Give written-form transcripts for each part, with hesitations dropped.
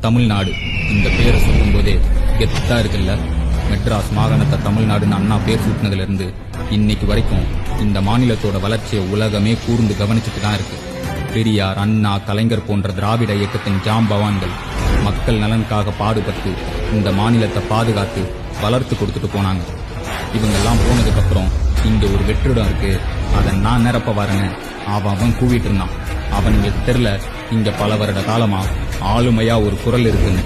தமிழ்நாடு இந்த பேரை சொல்லும் போதே கெத்தா இருக்குல்ல. மெட்ராஸ் மாகாணத்தை தமிழ்நாடுன்னு அண்ணா பேர் சூட்டினதுல இருந்து இன்னைக்கு வரைக்கும் இந்த மாநிலத்தோட வளர்ச்சியை உலகமே கூர்ந்து கவனிச்சுட்டு தான் இருக்கு. பெரியார், அண்ணா, கலைஞர் போன்ற திராவிட இயக்கத்தின் ஜாம்பவான்கள் மக்கள் நலனுக்காக பாடுபட்டு இந்த மாநிலத்தை பாதுகாத்து வளர்த்து கொடுத்துட்டு போனாங்க. இவங்கெல்லாம் போனதுக்கு அப்புறம் இங்க ஒரு வெற்றிடம் இருக்கு, அதை நான் நிரப்ப வரேன்னு அவன் கூவிட்டு இருந்தான். அவனுங்களுக்கு தெரியல இங்க பல வருட காலமா ஆளுமையா ஒரு குரல் இருக்குன்னு.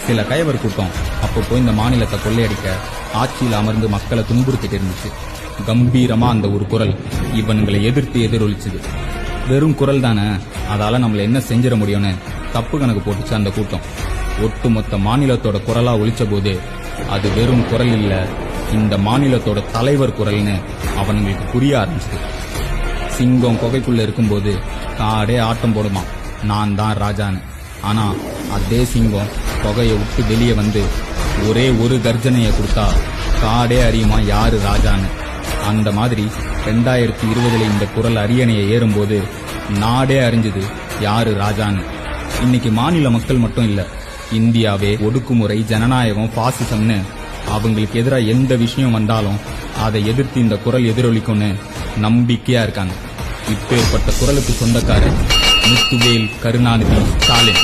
சில கயவர் கூட்டம் அப்பப்போ இந்த மாநிலத்தை கொள்ளையடிக்க ஆட்சியில் அமர்ந்து மக்களை துன்புறுத்திட்டு இருந்துச்சு. கம்பீரமா அந்த ஒரு குரல் இவன்களை எதிர்த்து எதிரொலிச்சுது. வெறும் குரல் தானே, அதால நம்மள என்ன செஞ்சிட முடியும்னு தப்பு கணக்கு போட்டுச்சு அந்த கூட்டம். ஒட்டுமொத்த மாநிலத்தோட குரலா ஒலிச்ச போது அது வெறும் குரல் இல்ல, இந்த மாநிலத்தோட தலைவர் குரல்னு அவனுங்களுக்கு புரிய ஆரம்பிச்சது. சிங்கம் குகைக்குள்ள இருக்கும்போது காடே ஆட்டம் போடுமா, நான் தான் ராஜான்னு. ஆனா அதே சிங்கம் குகையை விட்டு வெளியே வந்து ஒரே ஒரு கர்ஜனையை கொடுத்தா காடே அறியுமா யாரு ராஜான்னு. அந்த மாதிரி 2020 இந்த குரல் அரியணையை ஏறும்போது நாடே அறிஞ்சது யாரு ராஜான்னு. இன்னைக்கு மாநில மக்கள் மட்டும் இல்ல, இந்தியாவே ஒடுக்குமுறை, ஜனநாயகம், பாசிசம்னு அவங்களுக்கு எதிராக எந்த விஷயம் வந்தாலும் அதை எதிர்த்து இந்த குரல் எதிரொலிக்கும்னு நம்பிக்கையா இருக்காங்க. இப்பேற்பட்ட குரலுக்கு சொந்தக்காரர் முத்துவேல் கருணாநிதி ஸ்டாலின்.